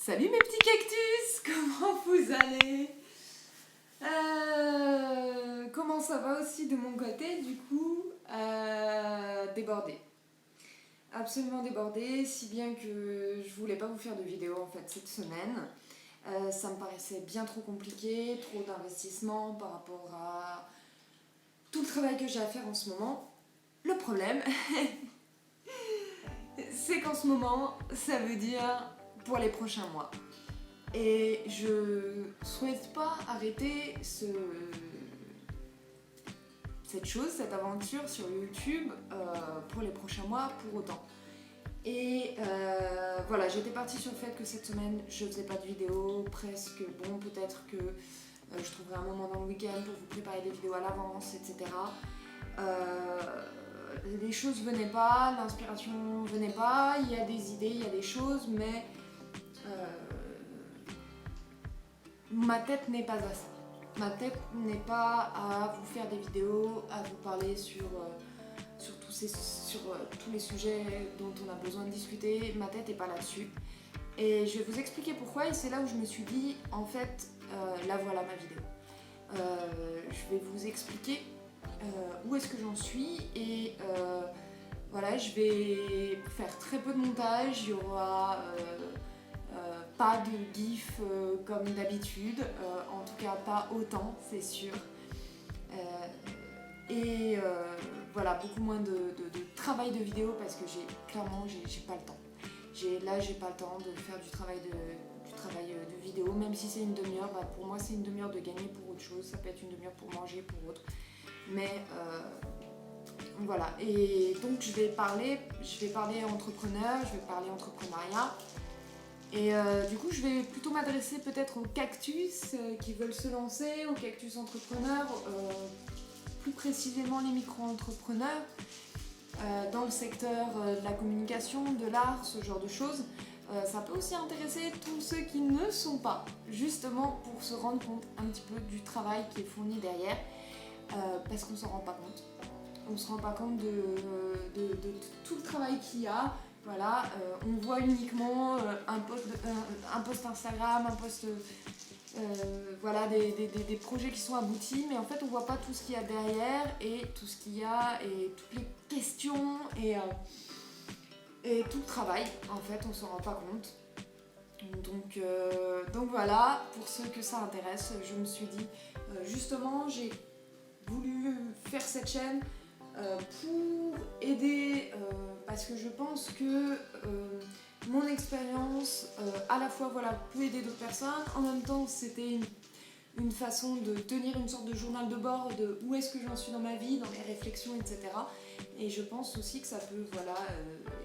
Salut mes petits cactus, comment vous allez? Comment ça va aussi de mon côté du coup? Débordé. Absolument débordé, si bien que je voulais pas vous faire de vidéo en fait cette semaine. Ça me paraissait bien trop compliqué, trop d'investissement par rapport à tout le travail que j'ai à faire en ce moment. Le problème, c'est qu'en ce moment, ça veut dire pour les prochains mois. Et je souhaite pas arrêter cette aventure sur YouTube pour les prochains mois pour autant. Et voilà, j'étais partie sur le fait que cette semaine je faisais pas de vidéo, presque. Bon, peut-être que je trouverai un moment dans le week-end pour vous préparer des vidéos à l'avance, etc. Les choses venaient pas, l'inspiration venait pas, il y a des idées, il y a des choses, mais ma tête n'est pas à ça. Ma tête n'est pas à vous faire des vidéos, à vous parler sur tous les sujets dont on a besoin de discuter. Ma tête n'est pas là-dessus. Et je vais vous expliquer pourquoi. Et c'est là où je me suis dit, en fait, là voilà ma vidéo. Je vais vous expliquer où est-ce que j'en suis. Et voilà, je vais faire très peu de montage. Il y aura pas de gif comme d'habitude, en tout cas pas autant, c'est sûr. Voilà, beaucoup moins de travail de vidéo parce que clairement j'ai pas le temps. Là j'ai pas le temps de faire du travail de vidéo, même si c'est une demi-heure. Pour moi c'est une demi-heure de gagner pour autre chose, ça peut être une demi-heure pour manger, pour autre. Mais voilà, et donc je vais parler entrepreneur, je vais parler entrepreneuriat. Et du coup, je vais plutôt m'adresser peut-être aux cactus qui veulent se lancer, aux cactus entrepreneurs, plus précisément les micro-entrepreneurs dans le secteur de la communication, de l'art, ce genre de choses. Ça peut aussi intéresser tous ceux qui ne sont pas, justement pour se rendre compte un petit peu du travail qui est fourni derrière, parce qu'on ne s'en rend pas compte. On ne se rend pas compte de tout le travail qu'il y a. Voilà, on voit uniquement un post Instagram, un post, voilà, des projets qui sont aboutis, mais en fait on voit pas tout ce qu'il y a derrière et tout ce qu'il y a et toutes les questions et tout le travail. En fait, on s'en rend pas compte. Donc voilà, pour ceux que ça intéresse, je me suis dit, justement, j'ai voulu faire cette chaîne pour aider, parce que je pense que mon expérience à la fois voilà, peut aider d'autres personnes, en même temps c'était une façon de tenir une sorte de journal de bord de où est-ce que j'en suis dans ma vie, dans mes réflexions, etc. Et je pense aussi que ça peut voilà,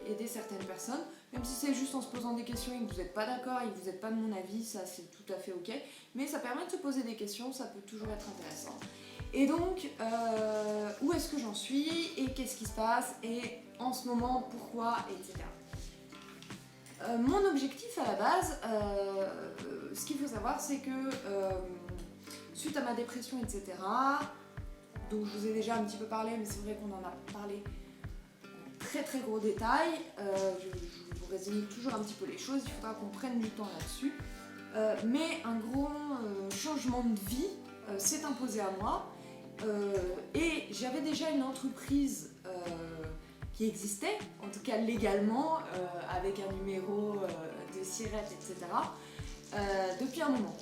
aider certaines personnes, même si c'est juste en se posant des questions et que vous n'êtes pas d'accord et que vous n'êtes pas de mon avis, ça c'est tout à fait ok, mais ça permet de se poser des questions, ça peut toujours être intéressant. Et donc, où est-ce que j'en suis et qu'est-ce qui se passe et en ce moment, pourquoi, etc. Mon objectif à la base, ce qu'il faut savoir, c'est que suite à ma dépression, etc., dont je vous ai déjà un petit peu parlé, mais c'est vrai qu'on en a parlé en très très gros détail, je vous résume toujours un petit peu les choses, il faudra qu'on prenne du temps là-dessus. Mais un gros changement de vie s'est imposé à moi. Et j'avais déjà une entreprise qui existait, en tout cas légalement, avec un numéro de SIRET, etc., depuis un moment.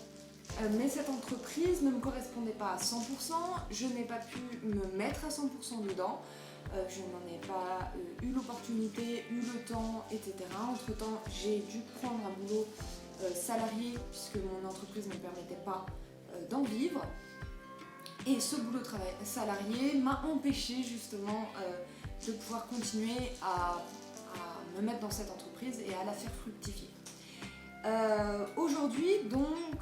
Mais cette entreprise ne me correspondait pas à 100%, je n'ai pas pu me mettre à 100% dedans, je n'en ai pas eu l'opportunité, eu le temps, etc. Entre-temps, j'ai dû prendre un boulot salarié puisque mon entreprise ne me permettait pas d'en vivre. Et ce boulot de travail salarié m'a empêché justement de pouvoir continuer à me mettre dans cette entreprise et à la faire fructifier. Aujourd'hui, donc,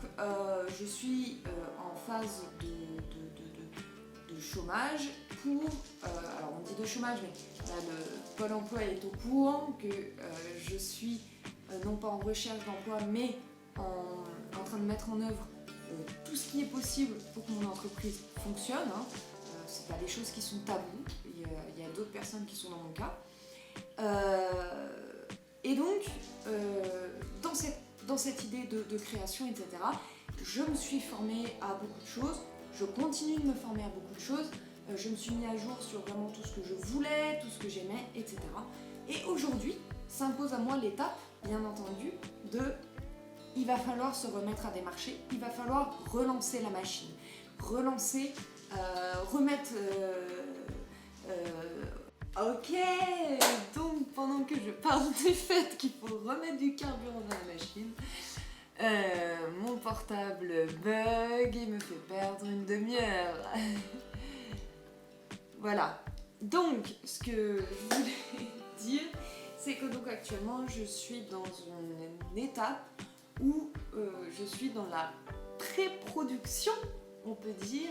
je suis en phase de chômage pour... alors on dit de chômage, mais le Pôle emploi est au courant que je suis non pas en recherche d'emploi, mais en train de mettre en œuvre tout ce qui est possible pour que mon entreprise fonctionne. C'est pas des choses qui sont taboues, il y a d'autres personnes qui sont dans mon cas. Et donc, dans cette idée de création, etc. Je me suis formée à beaucoup de choses, je continue de me former à beaucoup de choses, je me suis mis à jour sur vraiment tout ce que je voulais, tout ce que j'aimais, etc. Et aujourd'hui, s'impose à moi l'étape, bien entendu, il va falloir se remettre à démarcher, il va falloir relancer la machine, remettre... Ok, donc pendant que je parle du fait qu'il faut remettre du carburant dans la machine, mon portable bug et me fait perdre une demi-heure. Voilà. Donc, ce que je voulais dire, c'est que donc actuellement, je suis dans une étape où je suis dans la pré-production, on peut dire,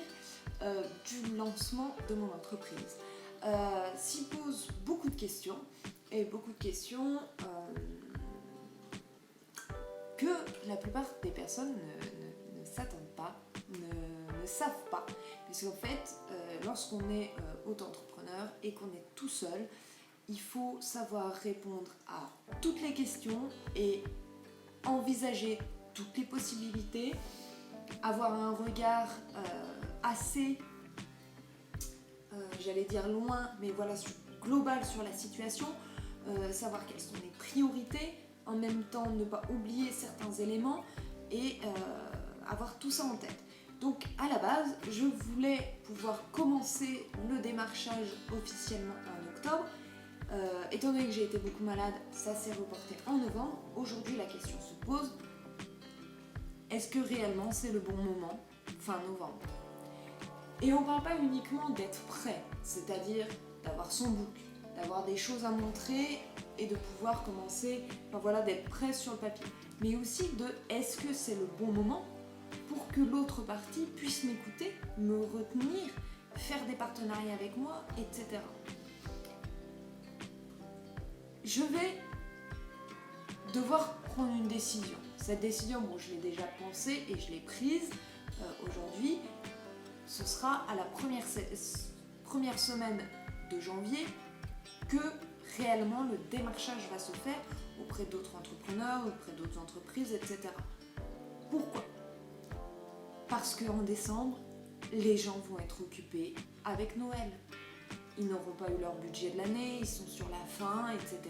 du lancement de mon entreprise. S'y pose beaucoup de questions, et beaucoup de questions que la plupart des personnes ne s'attendent pas, ne savent pas. Parce qu'en fait, lorsqu'on est auto-entrepreneur et qu'on est tout seul, il faut savoir répondre à toutes les questions et envisager toutes les possibilités, avoir un regard assez, j'allais dire loin, mais voilà, global sur la situation, savoir quelles sont les priorités, en même temps ne pas oublier certains éléments et avoir tout ça en tête. Donc à la base, je voulais pouvoir commencer le démarchage officiellement en octobre. Étant donné que j'ai été beaucoup malade, ça s'est reporté en novembre. Aujourd'hui, la question se pose, est-ce que réellement c'est le bon moment, fin novembre? Et on ne parle pas uniquement d'être prêt, c'est-à-dire d'avoir son book, d'avoir des choses à montrer et de pouvoir commencer, d'être prêt sur le papier. Mais aussi de est-ce que c'est le bon moment pour que l'autre partie puisse m'écouter, me retenir, faire des partenariats avec moi, etc. Je vais devoir prendre une décision. Cette décision, je l'ai déjà pensée et je l'ai prise aujourd'hui. Ce sera à la première semaine de janvier que réellement le démarchage va se faire auprès d'autres entrepreneurs, auprès d'autres entreprises, etc. Pourquoi ? Parce qu'en décembre, les gens vont être occupés avec Noël. Ils n'auront pas eu leur budget de l'année, ils sont sur la fin, etc.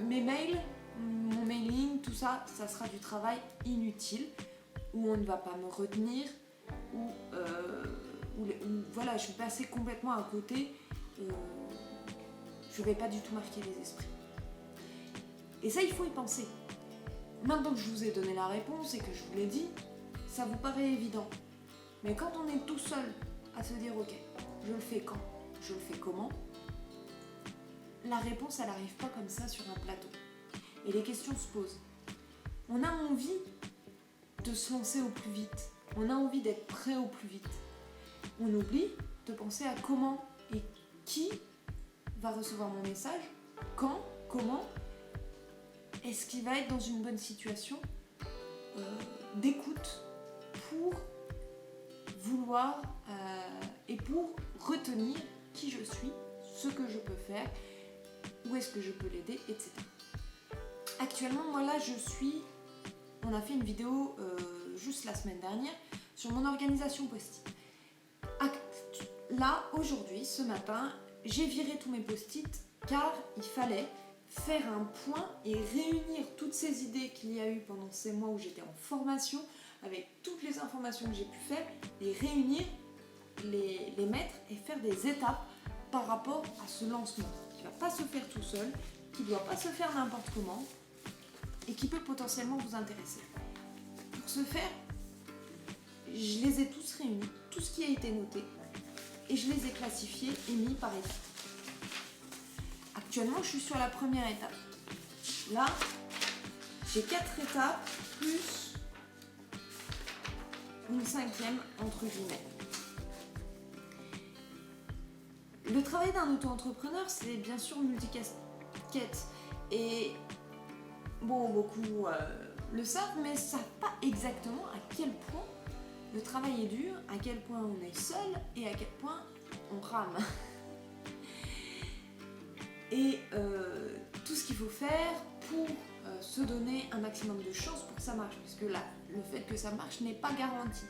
Mes mails, mon mailing, tout ça, ça sera du travail inutile, où on ne va pas me retenir, où je vais passer complètement à côté, je ne vais pas du tout marquer les esprits. Et ça, il faut y penser. Maintenant que je vous ai donné la réponse et que je vous l'ai dit, ça vous paraît évident. Mais quand on est tout seul à se dire, ok, je le fais quand ? Je le fais comment ? La réponse, elle n'arrive pas comme ça sur un plateau. Et les questions se posent. On a envie de se lancer au plus vite. On a envie d'être prêt au plus vite. On oublie de penser à comment et qui va recevoir mon message, quand, comment, est-ce qu'il va être dans une bonne situation d'écoute pour vouloir et pour retenir qui je suis, ce que je peux faire, où est-ce que je peux l'aider, etc. Actuellement, moi là, on a fait une vidéo juste la semaine dernière sur mon organisation post-it. Là, aujourd'hui, ce matin, j'ai viré tous mes post-it car il fallait faire un point et réunir toutes ces idées qu'il y a eu pendant ces mois où j'étais en formation, avec toutes les informations que j'ai pu faire, les réunir, les mettre et faire des étapes par rapport à ce lancement qui ne va pas se faire tout seul, qui ne doit pas se faire n'importe comment et qui peut potentiellement vous intéresser. Pour ce faire, je les ai tous réunis, tout ce qui a été noté, et je les ai classifiés et mis par étapes. Actuellement, je suis sur la première étape. Là, j'ai 4 étapes plus une 5e entre guillemets. Le travail d'un auto-entrepreneur, c'est bien sûr multicasquette. Et beaucoup le savent, mais ne savent pas exactement à quel point le travail est dur, à quel point on est seul et à quel point on rame. Et tout ce qu'il faut faire pour se donner un maximum de chance pour que ça marche, puisque là, le fait que ça marche n'est pas garanti.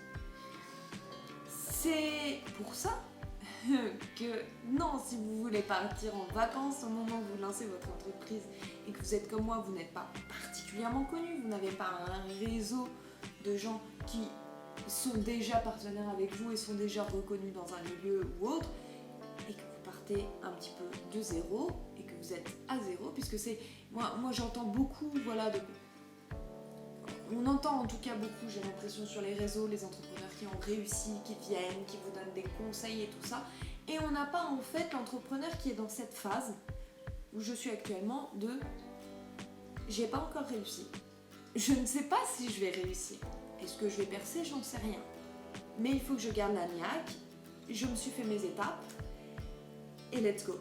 C'est pour ça que non, si vous voulez partir en vacances au moment où vous lancez votre entreprise et que vous êtes comme moi, vous n'êtes pas particulièrement connu, vous n'avez pas un réseau de gens qui sont déjà partenaires avec vous et sont déjà reconnus dans un milieu ou autre, et que vous partez un petit peu de zéro et que vous êtes à zéro, puisque c'est moi j'entends beaucoup, voilà, on entend en tout cas beaucoup, j'ai l'impression, sur les réseaux, les entrepreneurs qui ont réussi, qui viennent, qui vous donnent des conseils et tout ça, et on n'a pas en fait l'entrepreneur qui est dans cette phase où je suis actuellement de j'ai pas encore réussi, je ne sais pas si je vais réussir. Est-ce que je vais percer? J'en sais rien. Mais il faut que je garde la niaque. Je me suis fait mes étapes. Et let's go.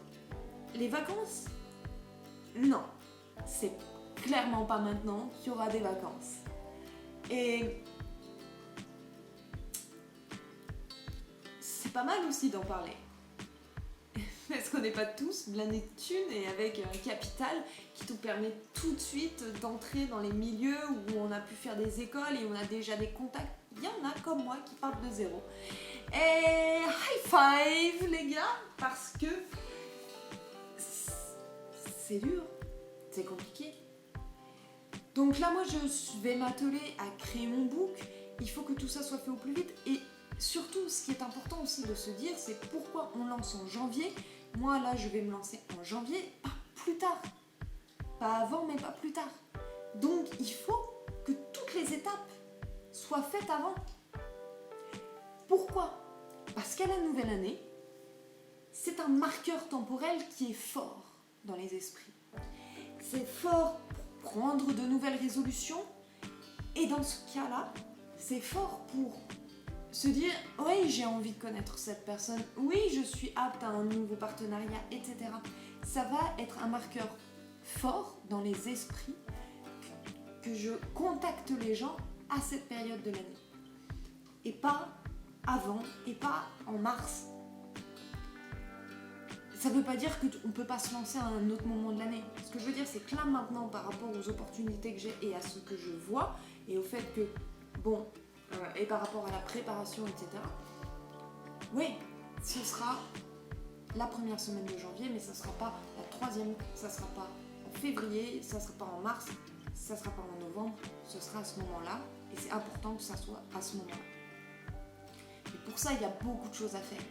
Les vacances? Non. C'est clairement pas maintenant qu'il y aura des vacances. Et c'est pas mal aussi d'en parler. Parce qu'on n'est pas tous blindés de thunes et avec un capital qui nous permet tout de suite d'entrer dans les milieux où on a pu faire des écoles et on a déjà des contacts. Il y en a comme moi qui partent de zéro. Et high five les gars, parce que c'est dur, c'est compliqué. Donc là moi je vais m'atteler à créer mon book. Il faut que tout ça soit fait au plus vite. Et surtout ce qui est important aussi de se dire, c'est pourquoi on lance en janvier. Moi là je vais me lancer en janvier, pas plus tard. Pas avant mais pas plus tard. Donc il faut que toutes les étapes soient faites avant. Pourquoi? Parce qu'à la nouvelle année, c'est un marqueur temporel qui est fort dans les esprits. C'est fort pour prendre de nouvelles résolutions, et dans ce cas-là, c'est fort pour se dire oui, j'ai envie de connaître cette personne, oui, je suis apte à un nouveau partenariat, etc. Ça va être un marqueur fort dans les esprits que je contacte les gens à cette période de l'année. Et pas avant, et pas en mars. Ça ne veut pas dire qu'on ne peut pas se lancer à un autre moment de l'année. Ce que je veux dire, c'est que là maintenant, par rapport aux opportunités que j'ai et à ce que je vois, et au fait que, bon, et par rapport à la préparation, etc., oui, ce sera la première semaine de janvier, mais ça ne sera pas la troisième, ça ne sera pas en février, ça ne sera pas en mars, ça ne sera pas en novembre, ce sera à ce moment-là, et c'est important que ça soit à ce moment-là. Et pour ça, il y a beaucoup de choses à faire.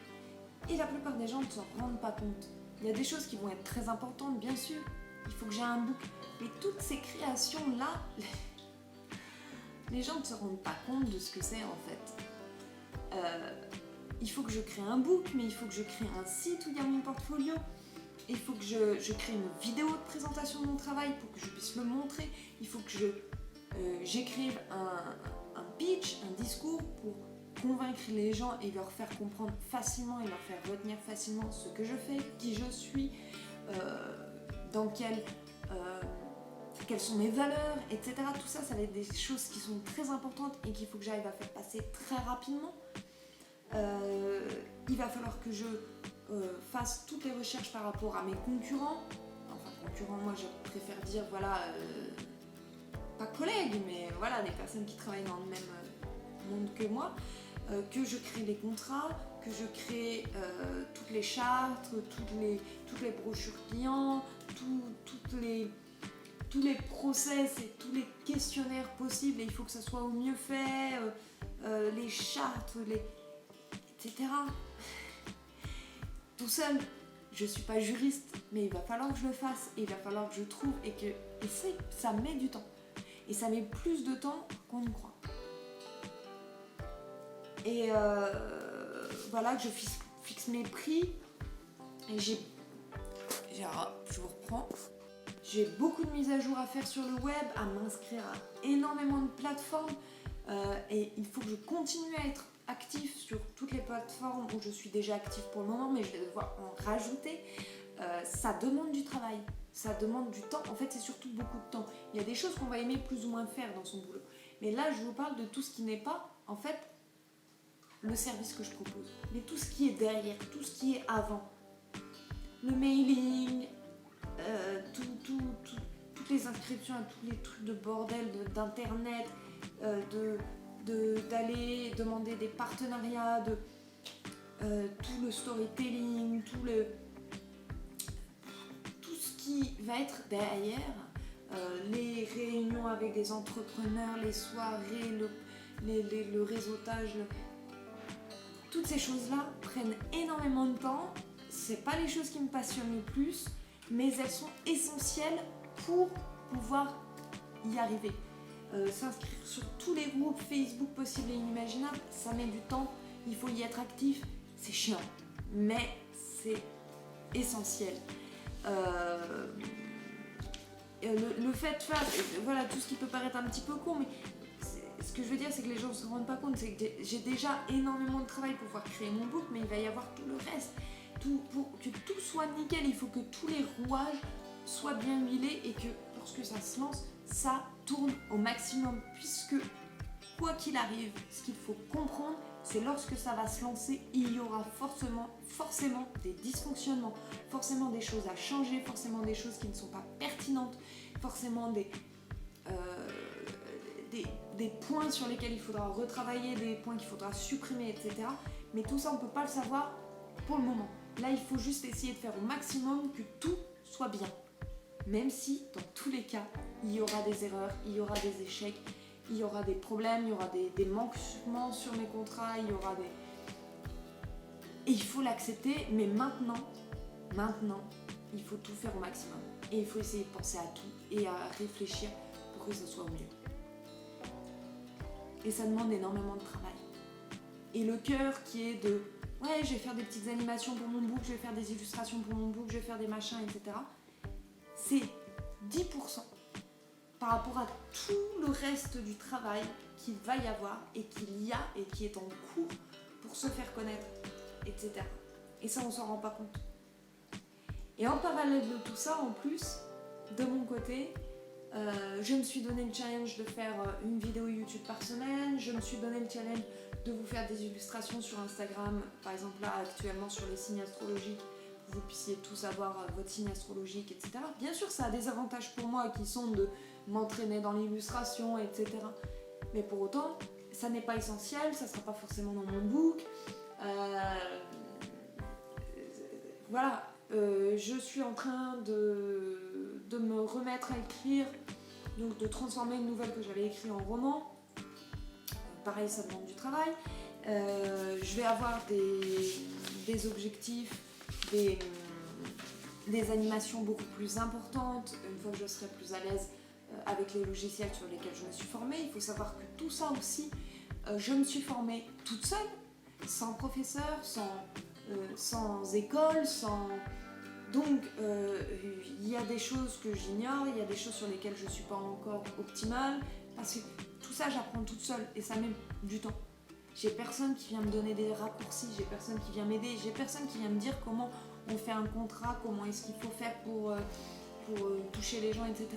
Et la plupart des gens ne s'en rendent pas compte. Il y a des choses qui vont être très importantes, bien sûr. Il faut que j'ai un book. Mais toutes ces créations-là, les gens ne se rendent pas compte de ce que c'est en fait. Il faut que je crée un book, mais il faut que je crée un site où il y a mon portfolio. Il faut que je crée une vidéo de présentation de mon travail pour que je puisse le montrer. Il faut que j'écrive un pitch, un discours pour convaincre les gens et leur faire comprendre facilement et leur faire retenir facilement ce que je fais, qui je suis, quelles sont mes valeurs, etc. Tout ça, ça va être des choses qui sont très importantes et qu'il faut que j'arrive à faire passer très rapidement. Il va falloir que je fasse toutes les recherches par rapport à mes concurrents. Enfin, concurrents, moi je préfère dire, voilà, pas collègues, mais voilà, des personnes qui travaillent dans le même monde que moi. Que je crée les contrats, que je crée toutes les chartes, toutes les brochures clients, tous les process et tous les questionnaires possibles, et il faut que ça soit au mieux fait, les chartes, etc. Tout seul, je suis pas juriste, mais il va falloir que je le fasse, et il va falloir que je trouve, et ça met du temps. Et ça met plus de temps qu'on ne croit. Et voilà, que je fixe mes prix. Et je vous reprends. J'ai beaucoup de mises à jour à faire sur le web, à m'inscrire à énormément de plateformes. Et il faut que je continue à être active sur toutes les plateformes où je suis déjà active pour le moment, mais je vais devoir en rajouter. Ça demande du travail, ça demande du temps. En fait, c'est surtout beaucoup de temps. Il y a des choses qu'on va aimer plus ou moins faire dans son boulot. Mais là, je vous parle de tout ce qui n'est pas, en fait, le service que je propose, mais tout ce qui est derrière, tout ce qui est avant, le mailing, toutes les les inscriptions à tous les trucs de bordel d'internet, d'aller demander des partenariats, tout le storytelling, tout ce qui va être derrière, les réunions avec des entrepreneurs, les soirées, le réseautage, toutes ces choses-là prennent énormément de temps. C'est pas les choses qui me passionnent le plus, mais elles sont essentielles pour pouvoir y arriver. S'inscrire sur tous les groupes Facebook possibles et inimaginables, ça met du temps, il faut y être actif, c'est chiant, mais c'est essentiel. Le fait de faire, voilà, tout ce qui peut paraître un petit peu con, mais ce que je veux dire, c'est que les gens ne se rendent pas compte, c'est que j'ai déjà énormément de travail pour pouvoir créer mon book, mais il va y avoir tout le reste. Pour que tout soit nickel, il faut que tous les rouages soient bien huilés et que lorsque ça se lance, ça tourne au maximum, puisque quoi qu'il arrive, ce qu'il faut comprendre, c'est lorsque ça va se lancer, il y aura forcément des dysfonctionnements, forcément des choses à changer, forcément des choses qui ne sont pas pertinentes, forcément des points sur lesquels il faudra retravailler, des points qu'il faudra supprimer, etc. Mais tout ça, on ne peut pas le savoir pour le moment. Là, il faut juste essayer de faire au maximum que tout soit bien. Même si, dans tous les cas, il y aura des erreurs, il y aura des échecs, il y aura des problèmes, il y aura des manquements sur mes contrats, il y aura des... Et il faut l'accepter, mais maintenant, il faut tout faire au maximum. Et il faut essayer de penser à tout et à réfléchir pour que ça soit au mieux. Et ça demande énormément de travail. Et le cœur qui est de ouais, je vais faire des petites animations pour mon book, je vais faire des illustrations pour mon book, je vais faire des machins, etc. C'est 10% par rapport à tout le reste du travail qu'il va y avoir et qu'il y a et qui est en cours pour se faire connaître, etc. Et ça, on s'en rend pas compte. Et en parallèle de tout ça, en plus, de mon côté, je me suis donné le challenge de faire une vidéo YouTube par semaine, je me suis donné le challenge de vous faire des illustrations sur Instagram, par exemple là actuellement sur les signes astrologiques, pour que vous puissiez tous avoir votre signe astrologique, etc. Bien sûr, ça a des avantages pour moi qui sont de m'entraîner dans l'illustration, etc. Mais pour autant, ça n'est pas essentiel, ça ne sera pas forcément dans mon book. Voilà, je suis en train de me remettre à écrire, donc de transformer une nouvelle que j'avais écrite en roman. Pareil, ça demande du travail. Je vais avoir des objectifs, des animations beaucoup plus importantes, une fois que je serai plus à l'aise avec les logiciels sur lesquels je me suis formée. Il faut savoir que tout ça aussi, je me suis formée toute seule, sans professeur, sans école, Donc, il y a des choses que j'ignore, il y a des choses sur lesquelles je ne suis pas encore optimale, parce que tout ça, j'apprends toute seule et ça met du temps. J'ai personne qui vient me donner des raccourcis, j'ai personne qui vient m'aider, j'ai personne qui vient me dire comment on fait un contrat, comment est-ce qu'il faut faire pour toucher les gens, etc.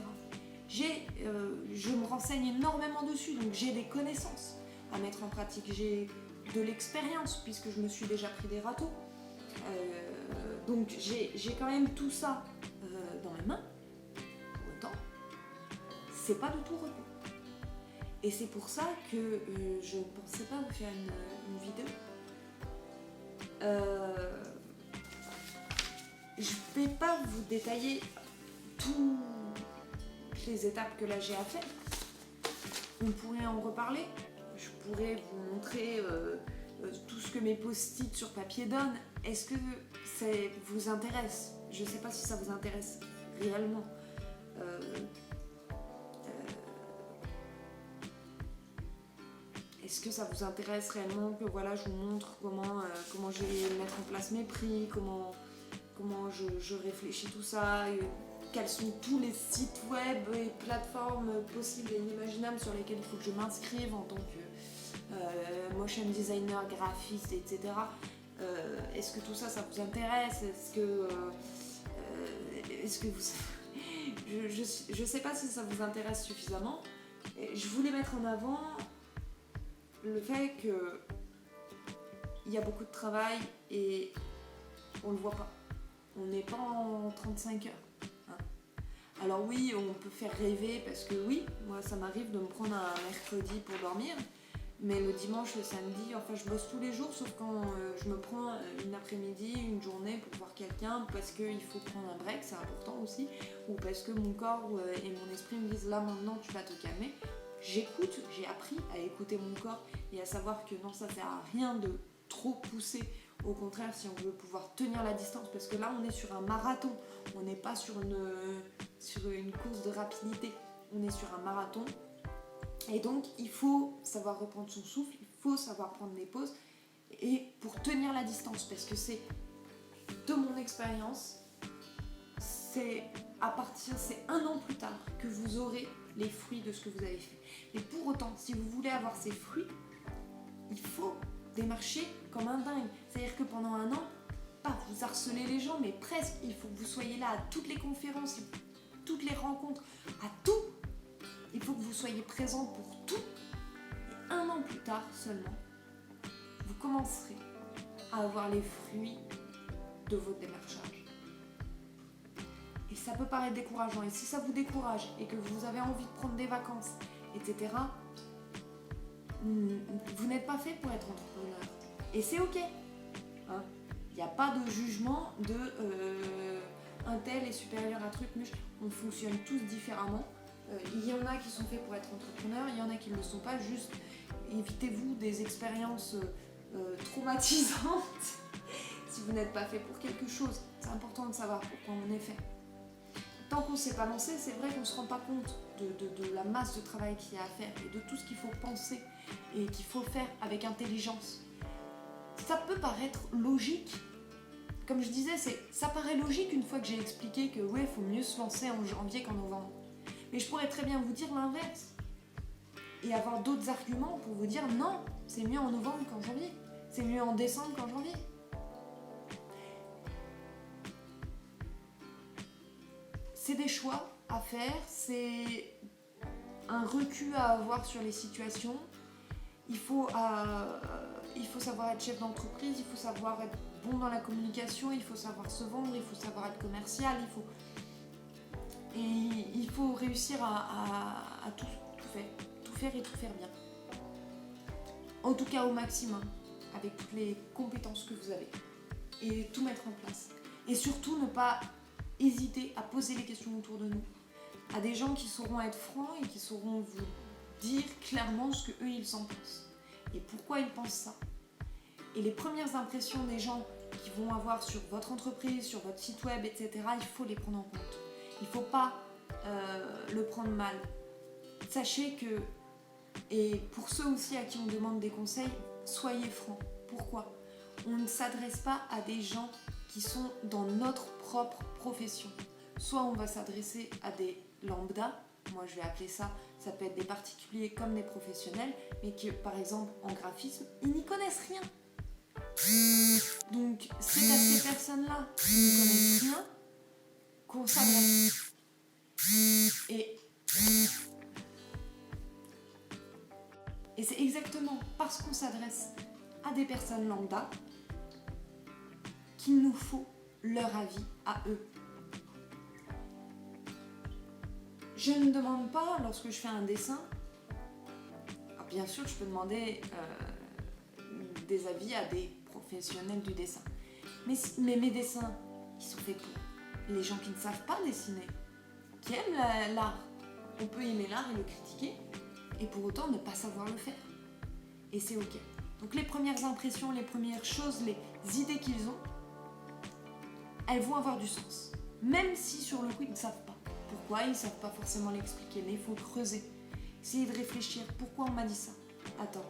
Je me renseigne énormément dessus, donc j'ai des connaissances à mettre en pratique, j'ai de l'expérience puisque je me suis déjà pris des râteaux. Donc j'ai quand même tout ça dans mes mains. Pour autant, c'est pas de tout repos. Et c'est pour ça que je ne pensais pas vous faire une vidéo. Je vais pas vous détailler toutes les étapes que là j'ai à faire. On pourrait en reparler. Je pourrais vous montrer tout ce que mes post-it sur papier donnent. Est-ce que ça vous intéresse? Je ne sais pas si ça vous intéresse réellement. Est-ce que ça vous intéresse réellement que voilà, je vous montre comment je vais mettre en place mes prix, comment je réfléchis tout ça, quels sont tous les sites web et plateformes possibles et inimaginables sur lesquels il faut que je m'inscrive en tant que motion designer, graphiste, etc. Est-ce que tout ça, ça vous intéresse? Est-ce que vous... je sais pas si ça vous intéresse suffisamment. Je voulais mettre en avant le fait que il y a beaucoup de travail et on le voit pas. On n'est pas en 35 heures. Hein. Alors oui, on peut faire rêver parce que oui, moi ça m'arrive de me prendre un mercredi pour dormir, mais le dimanche, le samedi, enfin je bosse tous les jours sauf quand je me prends une après-midi, une journée pour voir quelqu'un parce qu'il faut prendre un break, c'est important aussi, ou parce que mon corps et mon esprit me disent là maintenant tu vas te calmer. J'écoute, j'ai appris à écouter mon corps et à savoir que non, ça sert à rien de trop pousser. Au contraire, si on veut pouvoir tenir la distance, parce que là on est sur un marathon, on n'est pas sur une course de rapidité, on est sur un marathon. Et donc il faut savoir reprendre son souffle, il faut savoir prendre des pauses et pour tenir la distance, parce que c'est de mon expérience, c'est un an plus tard que vous aurez les fruits de ce que vous avez fait. Mais pour autant, si vous voulez avoir ces fruits, il faut démarcher comme un dingue. C'est-à-dire que pendant un an, pas vous harcelez les gens, mais presque, il faut que vous soyez là à toutes les conférences, toutes les rencontres, à tout. Il faut que vous soyez présent pour tout. Et un an plus tard seulement, vous commencerez à avoir les fruits de votre démarchage. Et ça peut paraître décourageant. Et si ça vous décourage et que vous avez envie de prendre des vacances, etc., vous n'êtes pas fait pour être entrepreneur. Et c'est ok. Hein, il n'y a pas de jugement de un tel est supérieur à truc. On fonctionne tous différemment. Il y en a qui sont faits pour être entrepreneurs, il y en a qui ne le sont pas. Juste évitez-vous des expériences traumatisantes si vous n'êtes pas fait pour quelque chose. C'est important de savoir pourquoi on est fait. Tant qu'on ne s'est pas lancé, c'est vrai qu'on ne se rend pas compte de la masse de travail qu'il y a à faire et de tout ce qu'il faut penser et qu'il faut faire avec intelligence. Ça peut paraître logique. Comme je disais, ça paraît logique une fois que j'ai expliqué que ouais, il faut mieux se lancer en janvier qu'en novembre. Mais je pourrais très bien vous dire l'inverse. Et avoir d'autres arguments pour vous dire non, c'est mieux en novembre qu'en janvier. C'est mieux en décembre qu'en janvier. C'est des choix à faire, c'est un recul à avoir sur les situations. Il faut savoir être chef d'entreprise, il faut savoir être bon dans la communication, il faut savoir se vendre, il faut savoir être commercial, il faut réussir à tout faire et tout faire bien. En tout cas au maximum, avec toutes les compétences que vous avez. Et tout mettre en place. Et surtout ne pas hésiter à poser les questions autour de nous. À des gens qui sauront être francs et qui sauront vous dire clairement ce qu'eux ils en pensent. Et pourquoi ils pensent ça. Et les premières impressions des gens qui vont avoir sur votre entreprise, sur votre site web, etc., il faut les prendre en compte. Il ne faut pas le prendre mal. Sachez que, et pour ceux aussi à qui on demande des conseils, soyez francs. Pourquoi ? On ne s'adresse pas à des gens qui sont dans notre propre profession. Soit on va s'adresser à des lambda, moi je vais appeler ça peut être des particuliers comme des professionnels, mais qui par exemple en graphisme, ils n'y connaissent rien. Donc c'est à ces personnes-là qui n'y connaissent rien qu'on s'adresse. Et c'est exactement parce qu'on s'adresse à des personnes lambda qu'il nous faut leur avis à eux. Je ne demande pas, lorsque je fais un dessin, alors bien sûr je peux demander des avis à des professionnels du dessin, mais mes dessins, ils sont faits pour les gens qui ne savent pas dessiner, qui aiment l'art. On peut aimer l'art et le critiquer, et pour autant ne pas savoir le faire. Et c'est ok. Donc les premières impressions, les premières choses, les idées qu'ils ont, elles vont avoir du sens. Même si sur le coup ils ne savent pas. Pourquoi ils ne savent pas forcément l'expliquer, mais il faut creuser. Essayer de réfléchir. Pourquoi on m'a dit ça ? Attends.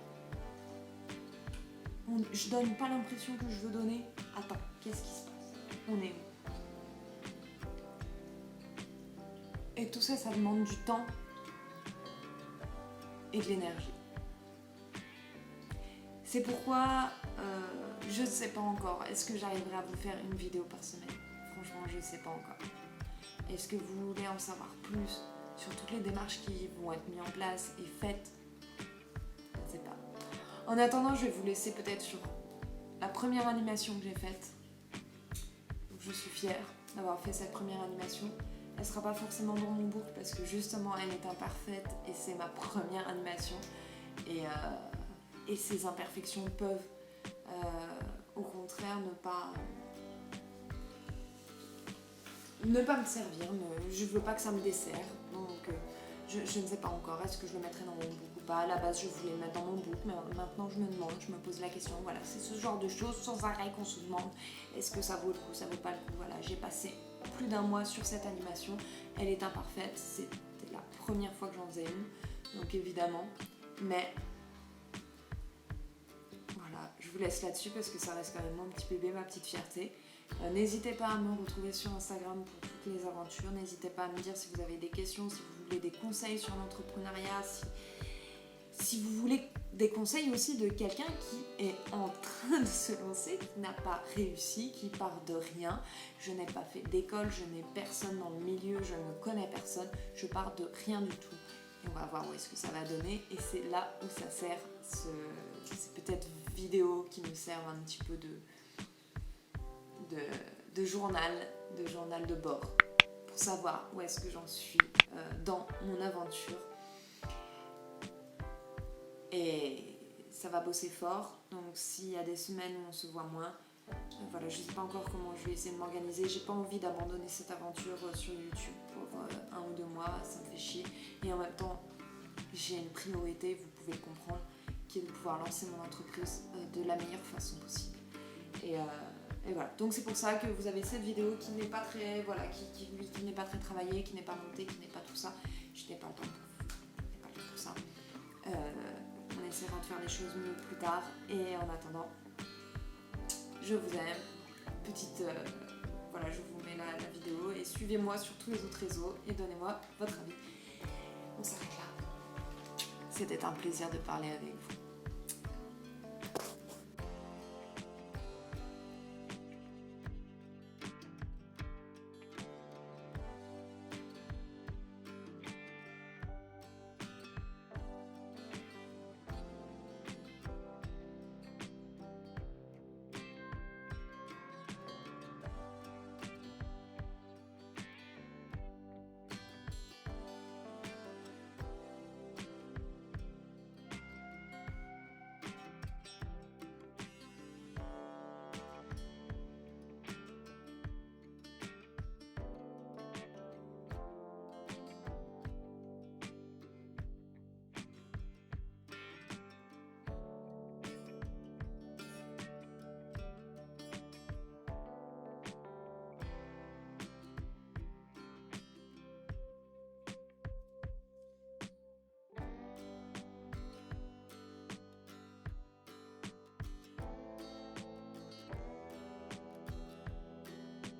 Je donne pas l'impression que je veux donner. Attends, qu'est-ce qui se passe ? On est où ? Et tout ça, ça demande du temps et de l'énergie. C'est pourquoi je ne sais pas encore. Est-ce que j'arriverai à vous faire une vidéo par semaine ? Franchement, je ne sais pas encore. Est-ce que vous voulez en savoir plus sur toutes les démarches qui vont être mises en place et faites ? Je ne sais pas. En attendant, je vais vous laisser peut-être sur la première animation que j'ai faite. Je suis fière d'avoir fait cette première animation. Elle sera pas forcément dans mon book parce que justement elle est imparfaite et c'est ma première animation. Et ces imperfections peuvent au contraire ne pas me servir. Je veux pas que ça me dessert. Donc je ne sais pas encore. Est-ce que je le mettrai dans mon book ou pas? À la base je voulais le mettre dans mon book, mais maintenant je me demande, je me pose la question. Voilà, c'est ce genre de choses sans arrêt qu'on se demande. Est-ce que ça vaut le coup, ça vaut pas le coup? Voilà, j'ai passé plus d'1 mois sur cette animation. Elle est imparfaite. C'était la première fois que j'en faisais une. Donc évidemment. Mais voilà, je vous laisse là-dessus parce que ça reste quand même mon petit bébé, ma petite fierté. N'hésitez pas à me retrouver sur Instagram pour toutes les aventures. N'hésitez pas à me dire si vous avez des questions, si vous voulez des conseils sur l'entrepreneuriat, si vous voulez des conseils aussi de quelqu'un qui est en train de se lancer, qui n'a pas réussi, qui part de rien. Je n'ai pas fait d'école, je n'ai personne dans le milieu, je ne connais personne, je pars de rien du tout. Et on va voir où est-ce que ça va donner. Et c'est là où ça sert, ces peut-être vidéos qui me servent un petit peu de journal de bord, pour savoir où est-ce que j'en suis dans mon aventure. Et ça va bosser fort, donc s'il y a des semaines où on se voit moins, voilà, je ne sais pas encore comment je vais essayer de m'organiser. J'ai pas envie d'abandonner cette aventure sur YouTube pour 1 ou 2 mois, ça me fait chier. Et en même temps, j'ai une priorité, vous pouvez le comprendre, qui est de pouvoir lancer mon entreprise de la meilleure façon possible. Et voilà, donc c'est pour ça que vous avez cette vidéo qui n'est pas très, voilà, qui n'est pas très travaillée, qui n'est pas montée, qui n'est pas tout ça. Je n'ai pas le temps pour ça. On essaiera de faire les choses mieux plus tard. Et en attendant, je vous aime. Voilà, je vous mets la vidéo et suivez-moi sur tous les autres réseaux et donnez-moi votre avis. On s'arrête là. C'était un plaisir de parler avec vous.